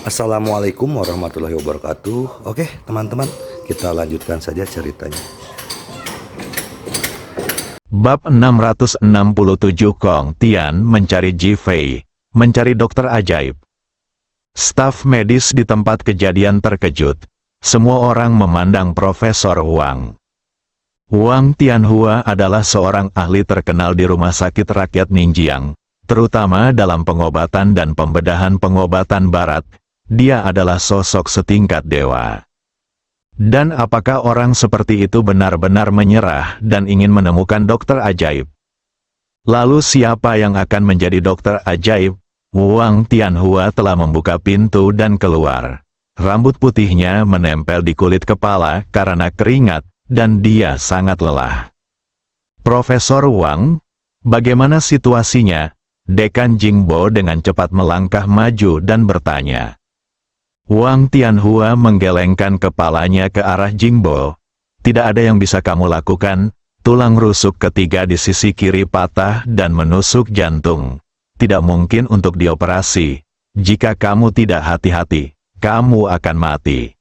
Assalamualaikum warahmatullahi wabarakatuh. Oke, teman-teman, kita lanjutkan saja ceritanya. Bab 667 Kong Tian mencari Ji Fei, mencari dokter ajaib. Staf medis di tempat kejadian terkejut. Semua orang memandang Profesor Wang. Wang Tianhua adalah seorang ahli terkenal di Rumah Sakit Rakyat Ningjiang, terutama dalam pengobatan dan pembedahan pengobatan barat. Dia adalah sosok setingkat dewa. Dan apakah orang seperti itu benar-benar menyerah dan ingin menemukan dokter ajaib? Lalu siapa yang akan menjadi dokter ajaib? Wang Tianhua telah membuka pintu dan keluar. Rambut putihnya menempel di kulit kepala karena keringat, dan dia sangat lelah. Profesor Wang, bagaimana situasinya? Dekan Jingbo dengan cepat melangkah maju dan bertanya. Wang Tianhua menggelengkan kepalanya ke arah Jingbo. Tidak ada yang bisa kamu lakukan, tulang rusuk ketiga di sisi kiri patah dan menusuk jantung. Tidak mungkin untuk dioperasi. Jika kamu tidak hati-hati, kamu akan mati.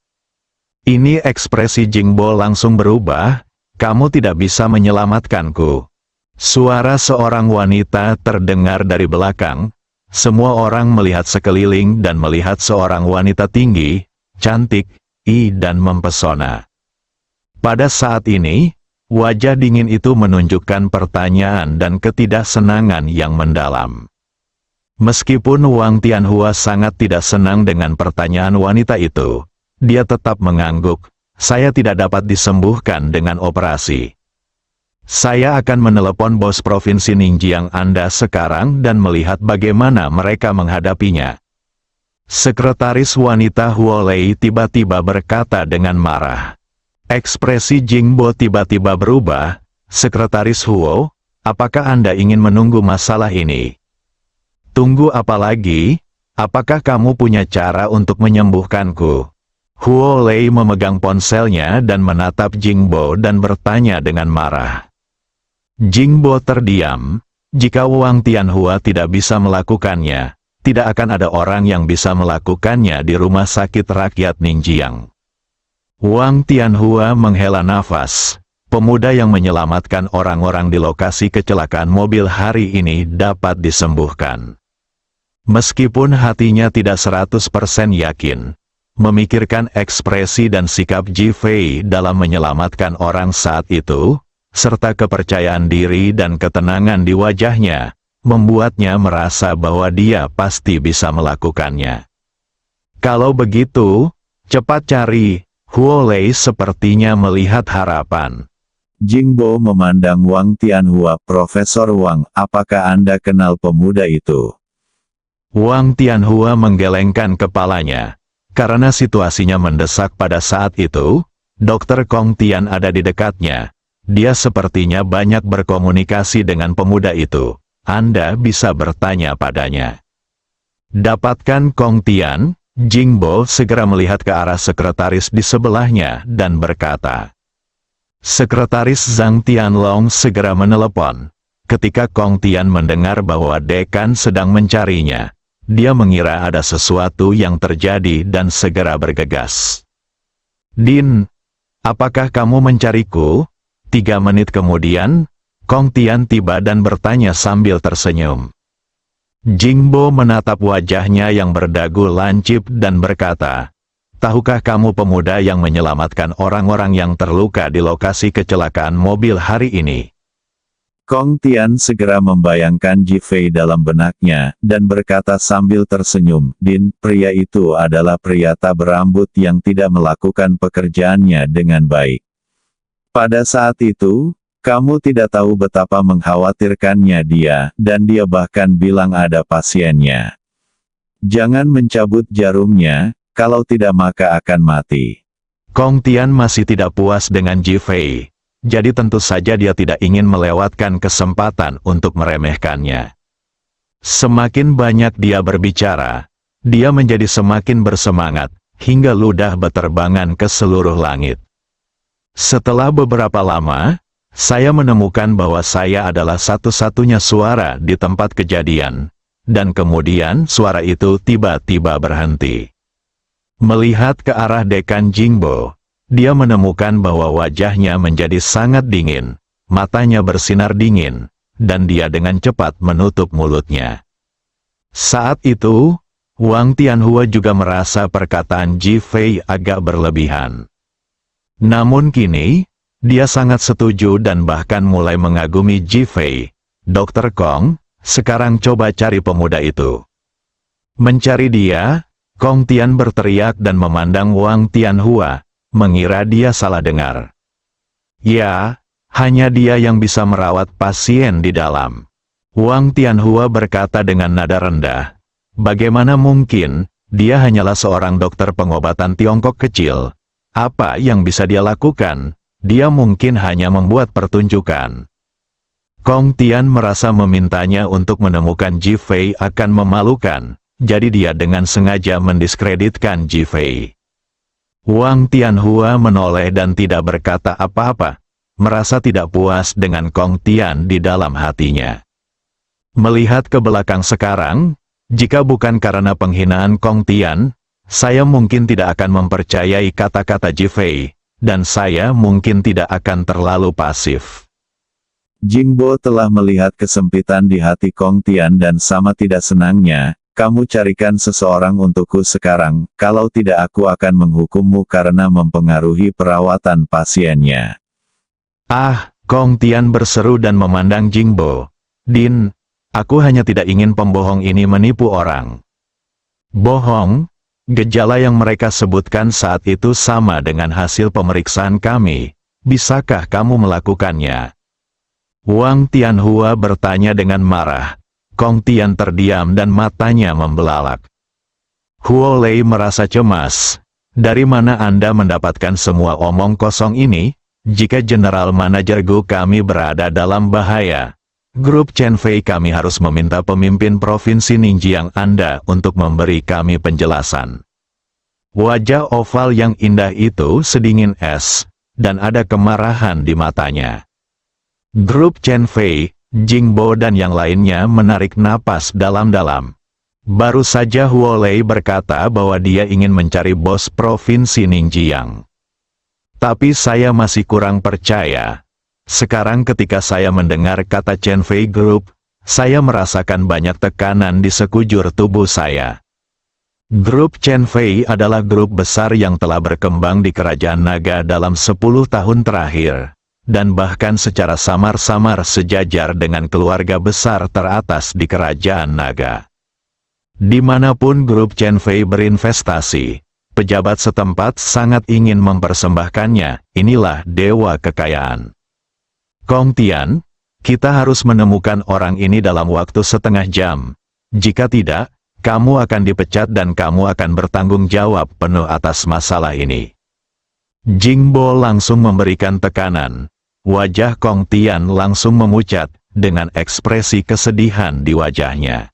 Ini ekspresi Jingbo langsung berubah, kamu tidak bisa menyelamatkanku. Suara seorang wanita terdengar dari belakang. Semua orang melihat sekeliling dan melihat seorang wanita tinggi, cantik, dan mempesona. Pada saat ini, wajah dingin itu menunjukkan pertanyaan dan ketidaksenangan yang mendalam. Meskipun Wang Tianhua sangat tidak senang dengan pertanyaan wanita itu, dia tetap mengangguk, saya tidak dapat disembuhkan dengan operasi. Saya akan menelepon bos provinsi Ningjiang Anda sekarang dan melihat bagaimana mereka menghadapinya. Sekretaris wanita Huo Lei tiba-tiba berkata dengan marah. Ekspresi Jingbo tiba-tiba berubah. Sekretaris Huo, apakah Anda ingin menunggu masalah ini? Tunggu apa lagi? Apakah kamu punya cara untuk menyembuhkanku? Huo Lei memegang ponselnya dan menatap Jingbo dan bertanya dengan marah. Jingbo terdiam. Jika Wang Tianhua tidak bisa melakukannya, tidak akan ada orang yang bisa melakukannya di Rumah Sakit Rakyat Ningjiang. Wang Tianhua menghela nafas. Pemuda yang menyelamatkan orang-orang di lokasi kecelakaan mobil hari ini dapat disembuhkan. Meskipun hatinya tidak 100% yakin, memikirkan ekspresi dan sikap Ji Fei dalam menyelamatkan orang saat itu, serta kepercayaan diri dan ketenangan di wajahnya, membuatnya merasa bahwa dia pasti bisa melakukannya. Kalau begitu, cepat cari. Huo Lei sepertinya melihat harapan. Jingbo memandang Wang Tianhua. Profesor Wang, apakah Anda kenal pemuda itu? Wang Tianhua menggelengkan kepalanya. Karena situasinya mendesak pada saat itu, Dr. Kong Tian ada di dekatnya. Dia sepertinya banyak berkomunikasi dengan pemuda itu. Anda bisa bertanya padanya. Dapatkan Kong Tian, Jingbo segera melihat ke arah sekretaris di sebelahnya dan berkata. Sekretaris Zhang Tianlong segera menelepon. Ketika Kong Tian mendengar bahwa dekan sedang mencarinya, dia mengira ada sesuatu yang terjadi dan segera bergegas. Din, apakah kamu mencariku? 3 menit kemudian, Kong Tian tiba dan bertanya sambil tersenyum. Jingbo menatap wajahnya yang berdagu lancip dan berkata, tahukah kamu pemuda yang menyelamatkan orang-orang yang terluka di lokasi kecelakaan mobil hari ini? Kong Tian segera membayangkan Ji Fei dalam benaknya, dan berkata sambil tersenyum, Din, pria itu adalah pria tak berambut yang tidak melakukan pekerjaannya dengan baik. Pada saat itu, kamu tidak tahu betapa mengkhawatirkannya dia, dan dia bahkan bilang ada pasiennya. Jangan mencabut jarumnya, kalau tidak maka akan mati. Kong Tian masih tidak puas dengan Ji Fei. Jadi tentu saja dia tidak ingin melewatkan kesempatan untuk meremehkannya. Semakin banyak dia berbicara, dia menjadi semakin bersemangat, hingga ludah beterbangan ke seluruh langit. Setelah beberapa lama, saya menemukan bahwa saya adalah satu-satunya suara di tempat kejadian, dan kemudian suara itu tiba-tiba berhenti. Melihat ke arah Dekan Jingbo, dia menemukan bahwa wajahnya menjadi sangat dingin, matanya bersinar dingin, dan dia dengan cepat menutup mulutnya. Saat itu, Wang Tianhua juga merasa perkataan Ji Fei agak berlebihan. Namun kini, dia sangat setuju dan bahkan mulai mengagumi Ji Fei. Dr. Kong, sekarang coba cari pemuda itu. Mencari dia, Kong Tian berteriak dan memandang Wang Tianhua, mengira dia salah dengar. Ya, hanya dia yang bisa merawat pasien di dalam. Wang Tianhua berkata dengan nada rendah, bagaimana mungkin, dia hanyalah seorang dokter pengobatan Tiongkok kecil. Apa yang bisa dia lakukan? Dia mungkin hanya membuat pertunjukan. Kong Tian merasa memintanya untuk menemukan Ji Fei akan memalukan, jadi dia dengan sengaja mendiskreditkan Ji Fei. Wang Tianhua menoleh dan tidak berkata apa-apa, merasa tidak puas dengan Kong Tian di dalam hatinya. Melihat ke belakang sekarang, jika bukan karena penghinaan Kong Tian, saya mungkin tidak akan mempercayai kata-kata Ji Fei, dan saya mungkin tidak akan terlalu pasif. Jingbo telah melihat kesempitan di hati Kong Tian dan sama tidak senangnya, kamu carikan seseorang untukku sekarang, kalau tidak aku akan menghukummu karena mempengaruhi perawatan pasiennya. Ah, Kong Tian berseru dan memandang Jingbo. Din, aku hanya tidak ingin pembohong ini menipu orang. Bohong? Gejala yang mereka sebutkan saat itu sama dengan hasil pemeriksaan kami. Bisakah kamu melakukannya? Wang Tianhua bertanya dengan marah. Kong Tian terdiam dan matanya membelalak. Huo Lei merasa cemas. Dari mana Anda mendapatkan semua omong kosong ini? Jika General Manager Gu kami berada dalam bahaya, grup Chen Fei kami harus meminta pemimpin Provinsi Ningjiang Anda untuk memberi kami penjelasan. Wajah oval yang indah itu sedingin es, dan ada kemarahan di matanya. Grup Chen Fei, Jingbo dan yang lainnya menarik napas dalam-dalam. Baru saja Huo Lei berkata bahwa dia ingin mencari bos Provinsi Ningjiang. Tapi saya masih kurang percaya. Sekarang ketika saya mendengar kata Chen Fei Group, saya merasakan banyak tekanan di sekujur tubuh saya. Grup Chen Fei adalah grup besar yang telah berkembang di Kerajaan Naga dalam 10 tahun terakhir, dan bahkan secara samar-samar sejajar dengan keluarga besar teratas di Kerajaan Naga. Dimanapun grup Chen Fei berinvestasi, pejabat setempat sangat ingin mempersembahkannya, inilah dewa kekayaan. Kong Tian, kita harus menemukan orang ini dalam waktu setengah jam. Jika tidak, kamu akan dipecat dan kamu akan bertanggung jawab penuh atas masalah ini. Jingbo langsung memberikan tekanan. Wajah Kong Tian langsung memucat, dengan ekspresi kesedihan di wajahnya.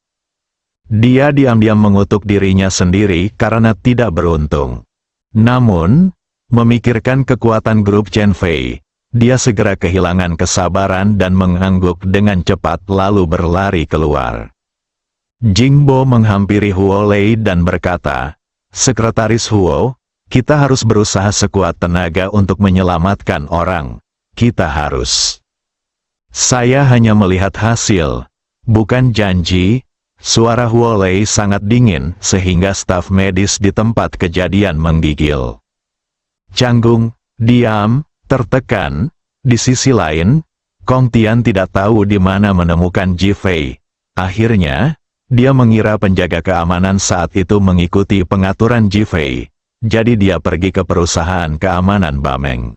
Dia diam-diam mengutuk dirinya sendiri karena tidak beruntung. Namun, memikirkan kekuatan grup Chen Fei, dia segera kehilangan kesabaran dan mengangguk dengan cepat lalu berlari keluar. Jingbo menghampiri Huo Lei dan berkata, Sekretaris Huo, kita harus berusaha sekuat tenaga untuk menyelamatkan orang. Kita harus. Saya hanya melihat hasil, bukan janji. Suara Huo Lei sangat dingin sehingga staf medis di tempat kejadian menggigil. Canggung, diam, tertekan. Di sisi lain, Kong Tian tidak tahu di mana menemukan Ji Fei. Akhirnya, dia mengira penjaga keamanan saat itu mengikuti pengaturan Ji Fei. Jadi dia pergi ke perusahaan keamanan Bameng.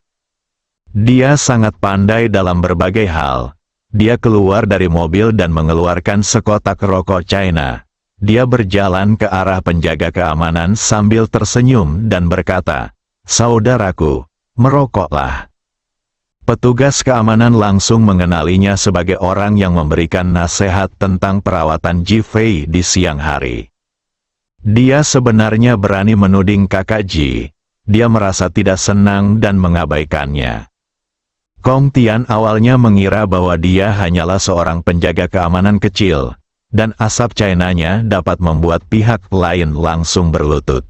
Dia sangat pandai dalam berbagai hal. Dia keluar dari mobil dan mengeluarkan sekotak rokok China. Dia berjalan ke arah penjaga keamanan sambil tersenyum dan berkata, Saudaraku, merokoklah. Petugas keamanan langsung mengenalinya sebagai orang yang memberikan nasihat tentang perawatan Ji Fei di siang hari. Dia sebenarnya berani menuding kakak Ji. Dia merasa tidak senang dan mengabaikannya. Kong Tian awalnya mengira bahwa dia hanyalah seorang penjaga keamanan kecil, dan asap China-nya dapat membuat pihak lain langsung berlutut.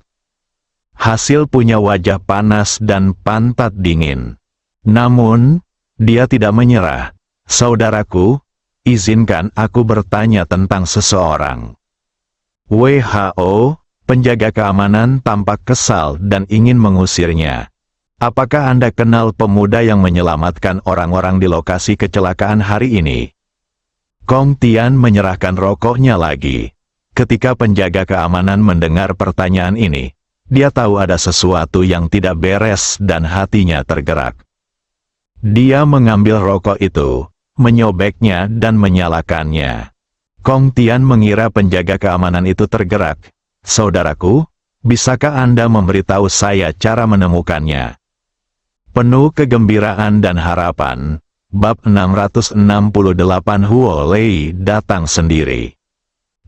Hasil punya wajah panas dan pantat dingin. Namun, dia tidak menyerah. Saudaraku, izinkan aku bertanya tentang seseorang. WHO, penjaga keamanan tampak kesal dan ingin mengusirnya. Apakah Anda kenal pemuda yang menyelamatkan orang-orang di lokasi kecelakaan hari ini? Kong Tian menyerahkan rokoknya lagi. Ketika penjaga keamanan mendengar pertanyaan ini, dia tahu ada sesuatu yang tidak beres dan hatinya tergerak. Dia mengambil rokok itu, menyobeknya dan menyalakannya. Kong Tian mengira penjaga keamanan itu tergerak. Saudaraku, bisakah Anda memberitahu saya cara menemukannya? Penuh kegembiraan dan harapan, bab 668 Huo Lei datang sendiri.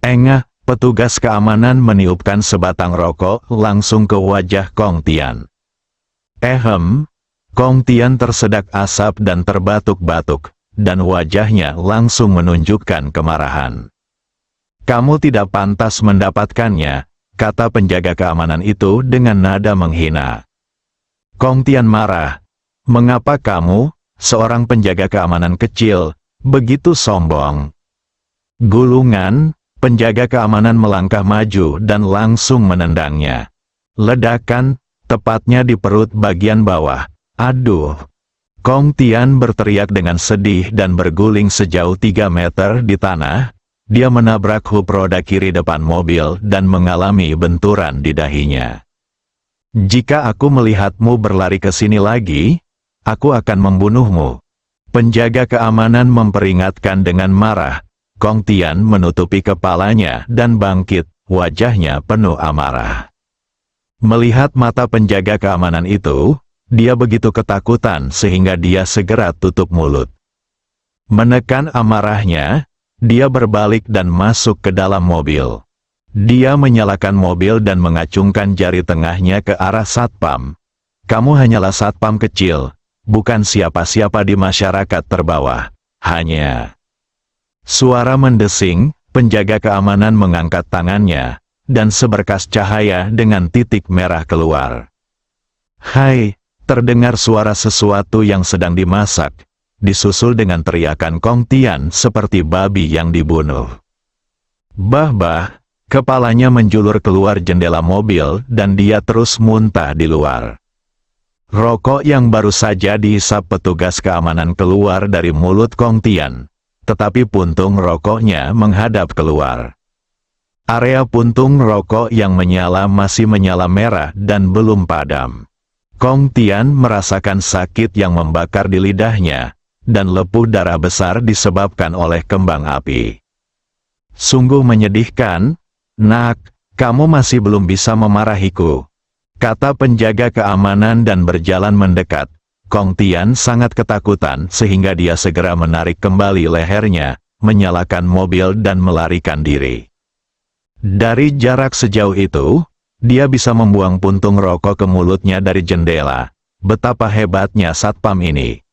Engah, petugas keamanan meniupkan sebatang rokok langsung ke wajah Kong Tian. Kong Tian tersedak asap dan terbatuk-batuk, dan wajahnya langsung menunjukkan kemarahan. Kamu tidak pantas mendapatkannya, kata penjaga keamanan itu dengan nada menghina. Kong Tian marah. Mengapa kamu, seorang penjaga keamanan kecil, begitu sombong? Gulungan, penjaga keamanan melangkah maju dan langsung menendangnya. Ledakan, tepatnya di perut bagian bawah. Aduh! Kong Tian berteriak dengan sedih dan berguling sejauh 3 meter di tanah. Dia menabrak hub roda kiri depan mobil dan mengalami benturan di dahinya. Jika aku melihatmu berlari ke sini lagi, aku akan membunuhmu. Penjaga keamanan memperingatkan dengan marah. Kong Tian menutupi kepalanya dan bangkit, wajahnya penuh amarah. Melihat mata penjaga keamanan itu, dia begitu ketakutan sehingga dia segera tutup mulut. Menekan amarahnya, dia berbalik dan masuk ke dalam mobil. Dia menyalakan mobil dan mengacungkan jari tengahnya ke arah satpam. Kamu hanyalah satpam kecil, bukan siapa-siapa di masyarakat terbawah. Hanya... Suara mendesing, penjaga keamanan mengangkat tangannya, dan seberkas cahaya dengan titik merah keluar. Hai, terdengar suara sesuatu yang sedang dimasak, disusul dengan teriakan Kong Tian seperti babi yang dibunuh. Bah-bah, kepalanya menjulur keluar jendela mobil dan dia terus muntah di luar. Rokok yang baru saja dihisap petugas keamanan keluar dari mulut Kong Tian. Tetapi puntung rokoknya menghadap keluar. Area puntung rokok yang menyala masih menyala merah dan belum padam. Kong Tian merasakan sakit yang membakar di lidahnya, dan lepuh darah besar disebabkan oleh kembang api. Sungguh menyedihkan, nak, kamu masih belum bisa memarahiku, kata penjaga keamanan dan berjalan mendekat. Kong Tian sangat ketakutan sehingga dia segera menarik kembali lehernya, menyalakan mobil dan melarikan diri. Dari jarak sejauh itu, dia bisa membuang puntung rokok ke mulutnya dari jendela. Betapa hebatnya satpam ini.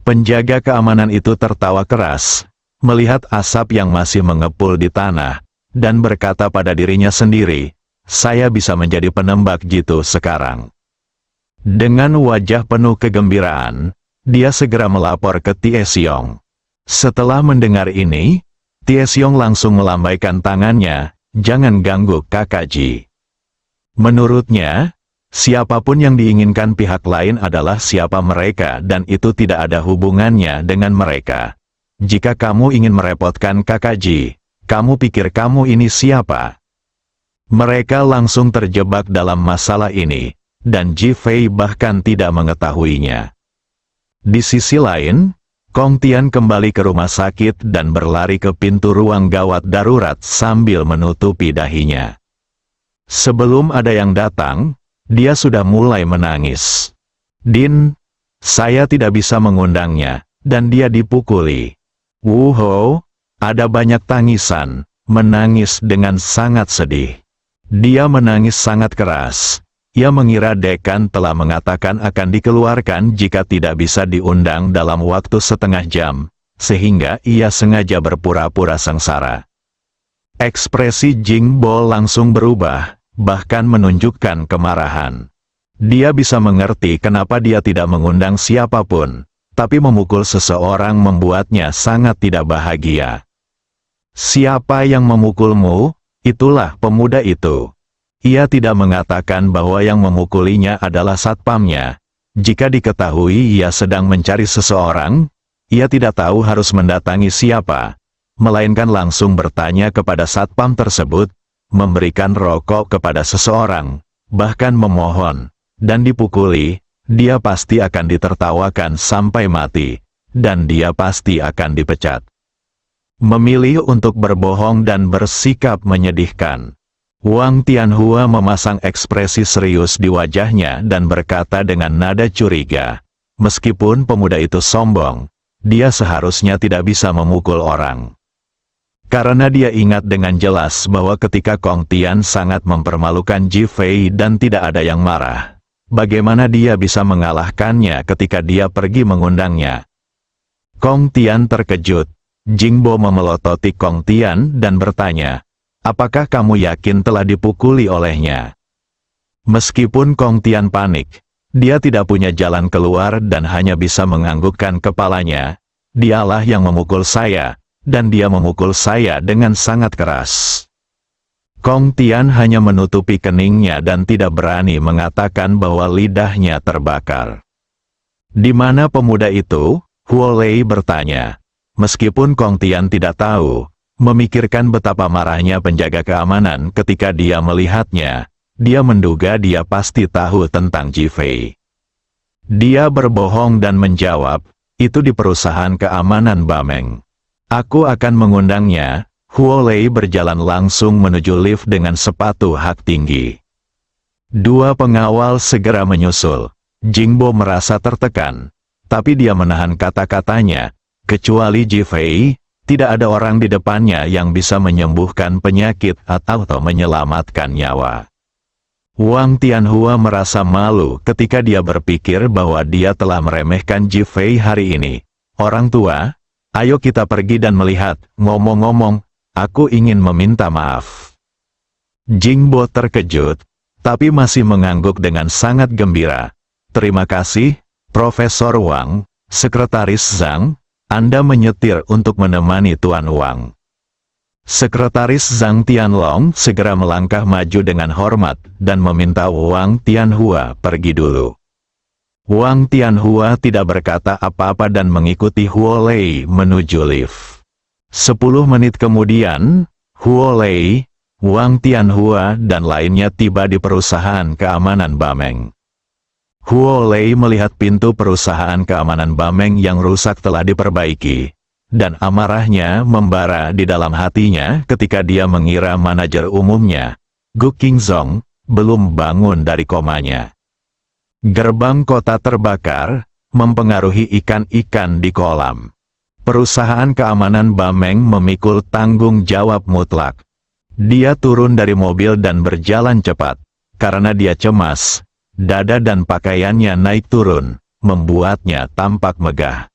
Penjaga keamanan itu tertawa keras, melihat asap yang masih mengepul di tanah, dan berkata pada dirinya sendiri, saya bisa menjadi penembak jitu sekarang. Dengan wajah penuh kegembiraan, dia segera melapor ke Tie Xiong. Setelah mendengar ini, Tie Xiong langsung melambaikan tangannya, jangan ganggu kakak Ji. Menurutnya, siapapun yang diinginkan pihak lain adalah siapa mereka dan itu tidak ada hubungannya dengan mereka. Jika kamu ingin merepotkan kakak Ji, kamu pikir kamu ini siapa? Mereka langsung terjebak dalam masalah ini. Dan Ji Fei bahkan tidak mengetahuinya. Di sisi lain, Kong Tian kembali ke rumah sakit dan berlari ke pintu ruang gawat darurat sambil menutupi dahinya. Sebelum ada yang datang, dia sudah mulai menangis. Din, saya tidak bisa mengundangnya, dan dia dipukuli. Wuho, ada banyak tangisan, menangis dengan sangat sedih. Dia menangis sangat keras. Ia mengira dekan telah mengatakan akan dikeluarkan jika tidak bisa diundang dalam waktu setengah jam, sehingga ia sengaja berpura-pura sengsara. Ekspresi Jing Bo langsung berubah, bahkan menunjukkan kemarahan. Dia bisa mengerti kenapa dia tidak mengundang siapapun, tapi memukul seseorang membuatnya sangat tidak bahagia. Siapa yang memukulmu? Itulah pemuda itu. Ia tidak mengatakan bahwa yang memukulinya adalah satpamnya. Jika diketahui ia sedang mencari seseorang, ia tidak tahu harus mendatangi siapa, melainkan langsung bertanya kepada satpam tersebut, memberikan rokok kepada seseorang, bahkan memohon, dan dipukuli, dia pasti akan ditertawakan sampai mati, dan dia pasti akan dipecat. Memilih untuk berbohong dan bersikap menyedihkan. Wang Tianhua memasang ekspresi serius di wajahnya dan berkata dengan nada curiga, meskipun pemuda itu sombong, dia seharusnya tidak bisa memukul orang. Karena dia ingat dengan jelas bahwa ketika Kong Tian sangat mempermalukan Ji Fei dan tidak ada yang marah, bagaimana dia bisa mengalahkannya ketika dia pergi mengundangnya. Kong Tian terkejut. Jingbo memelototi Kong Tian dan bertanya, apakah kamu yakin telah dipukuli olehnya? Meskipun Kong Tian panik, dia tidak punya jalan keluar dan hanya bisa menganggukkan kepalanya. Dialah yang memukul saya, dan dia memukul saya dengan sangat keras. Kong Tian hanya menutupi keningnya dan tidak berani mengatakan bahwa lidahnya terbakar. Di mana pemuda itu? Huo Lei bertanya. Meskipun Kong Tian tidak tahu, memikirkan betapa marahnya penjaga keamanan ketika dia melihatnya, dia menduga dia pasti tahu tentang Ji Fei. Dia berbohong dan menjawab, itu di perusahaan keamanan Bameng. Aku akan mengundangnya. Huo Lei berjalan langsung menuju lift dengan sepatu hak tinggi. Dua pengawal segera menyusul. Jingbo merasa tertekan, tapi dia menahan kata-katanya. Kecuali Ji Fei, tidak ada orang di depannya yang bisa menyembuhkan penyakit atau menyelamatkan nyawa. Wang Tianhua merasa malu ketika dia berpikir bahwa dia telah meremehkan Ji Fei hari ini. Orang tua, ayo kita pergi dan melihat. Ngomong-ngomong, aku ingin meminta maaf. Jingbo terkejut, tapi masih mengangguk dengan sangat gembira. Terima kasih, Profesor Wang, Sekretaris Zhang. Anda menyetir untuk menemani Tuan Wang. Sekretaris Zhang Tianlong segera melangkah maju dengan hormat dan meminta Wang Tianhua pergi dulu. Wang Tianhua tidak berkata apa-apa dan mengikuti Huo Lei menuju lift. 10 menit kemudian, Huo Lei, Wang Tianhua dan lainnya tiba di perusahaan keamanan Bameng. Huo Lei melihat pintu perusahaan keamanan Bameng yang rusak telah diperbaiki, dan amarahnya membara di dalam hatinya ketika dia mengira manajer umumnya, Gu Qingzong, belum bangun dari komanya. Gerbang kota terbakar, mempengaruhi ikan-ikan di kolam. Perusahaan keamanan Bameng memikul tanggung jawab mutlak. Dia turun dari mobil dan berjalan cepat, karena dia cemas. Dada dan pakaiannya naik turun, membuatnya tampak megah.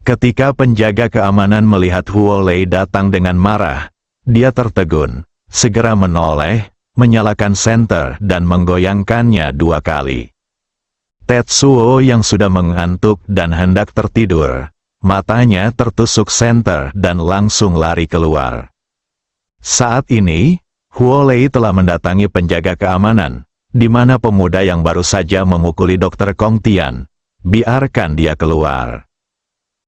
Ketika penjaga keamanan melihat Huo Lei datang dengan marah, dia tertegun, segera menoleh, menyalakan senter dan menggoyangkannya 2 kali. Tetsuo yang sudah mengantuk dan hendak tertidur, matanya tertusuk senter dan langsung lari keluar. Saat ini, Huo Lei telah mendatangi penjaga keamanan. Di mana pemuda yang baru saja memukuli Dr. Kong Tian. Biarkan dia keluar.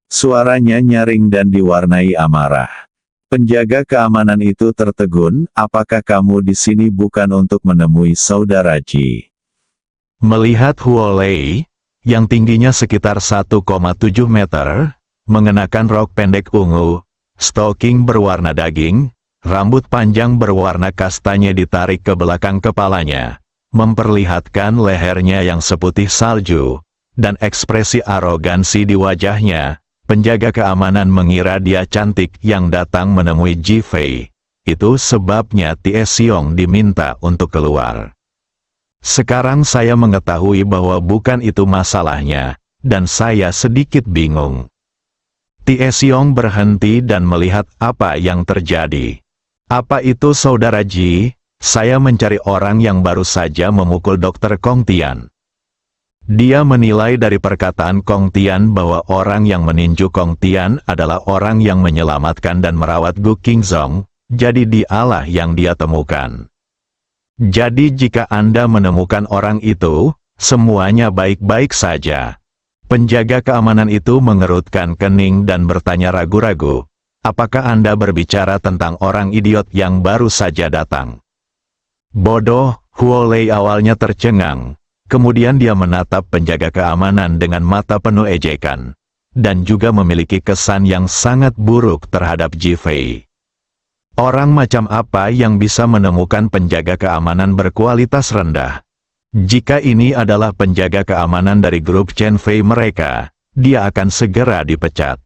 Suaranya nyaring dan diwarnai amarah. Penjaga keamanan itu tertegun, apakah kamu di sini bukan untuk menemui saudara Ji? Melihat Huo Lei, yang tingginya sekitar 1,7 meter, mengenakan rok pendek ungu, stoking berwarna daging, rambut panjang berwarna kastanya ditarik ke belakang kepalanya, memperlihatkan lehernya yang seputih salju, dan ekspresi arogansi di wajahnya, penjaga keamanan mengira dia cantik yang datang menemui Ji Fei. Itu sebabnya Tie Xiong diminta untuk keluar. Sekarang saya mengetahui bahwa bukan itu masalahnya, dan saya sedikit bingung. Tie Xiong berhenti dan melihat apa yang terjadi. Apa itu saudara Ji? Saya mencari orang yang baru saja memukul Dr. Kong Tian. Dia menilai dari perkataan Kong Tian bahwa orang yang meninju Kong Tian adalah orang yang menyelamatkan dan merawat Gu Qingzong, jadi dialah yang dia temukan. Jadi jika Anda menemukan orang itu, semuanya baik-baik saja. Penjaga keamanan itu mengerutkan kening dan bertanya ragu-ragu, apakah Anda berbicara tentang orang idiot yang baru saja datang? Bodoh, Huo Lei awalnya tercengang, kemudian dia menatap penjaga keamanan dengan mata penuh ejekan, dan juga memiliki kesan yang sangat buruk terhadap Ji Fei. Orang macam apa yang bisa menemukan penjaga keamanan berkualitas rendah? Jika ini adalah penjaga keamanan dari grup Chen Fei mereka, dia akan segera dipecat.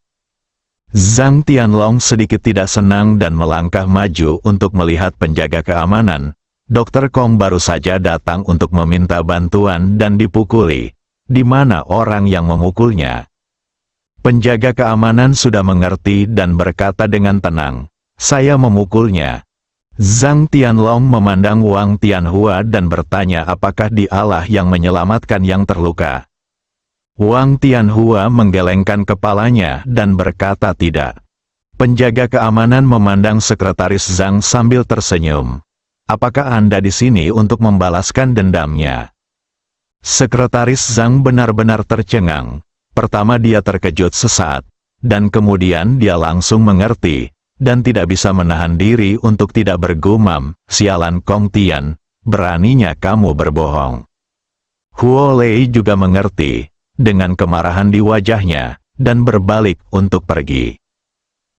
Zhang Tianlong sedikit tidak senang dan melangkah maju untuk melihat penjaga keamanan. Dr. Kong baru saja datang untuk meminta bantuan dan dipukuli. Di mana orang yang memukulnya? Penjaga keamanan sudah mengerti dan berkata dengan tenang, "Saya memukulnya." Zhang Tianlong memandang Wang Tianhua dan bertanya apakah dialah yang menyelamatkan yang terluka. Wang Tianhua menggelengkan kepalanya dan berkata tidak. Penjaga keamanan memandang sekretaris Zhang sambil tersenyum. Apakah Anda di sini untuk membalaskan dendamnya? Sekretaris Zhang benar-benar tercengang. Pertama dia terkejut sesaat, dan kemudian dia langsung mengerti, dan tidak bisa menahan diri untuk tidak bergumam, "Sialan Kong Tian, beraninya kamu berbohong." Huo Lei juga mengerti, dengan kemarahan di wajahnya, dan berbalik untuk pergi.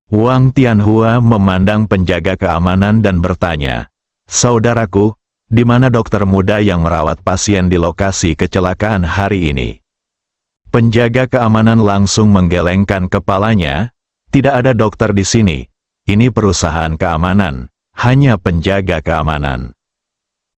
Wang Tianhua memandang penjaga keamanan dan bertanya, "Saudaraku, di mana dokter muda yang merawat pasien di lokasi kecelakaan hari ini?" Penjaga keamanan langsung menggelengkan kepalanya, "Tidak ada dokter di sini. Ini perusahaan keamanan, hanya penjaga keamanan."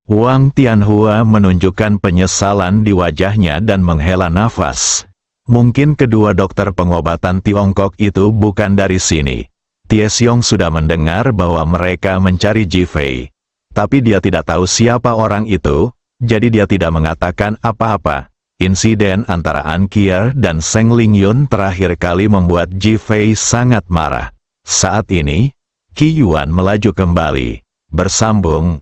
Wang Tianhua menunjukkan penyesalan di wajahnya dan menghela nafas. Mungkin kedua dokter pengobatan Tiongkok itu bukan dari sini. Tie Xiong sudah mendengar bahwa mereka mencari Ji Fei. Tapi dia tidak tahu siapa orang itu, jadi dia tidak mengatakan apa-apa. Insiden antara An Qier dan Seng Lingyun terakhir kali membuat Ji Fei sangat marah. Saat ini, Qi Yuan melaju kembali. Bersambung.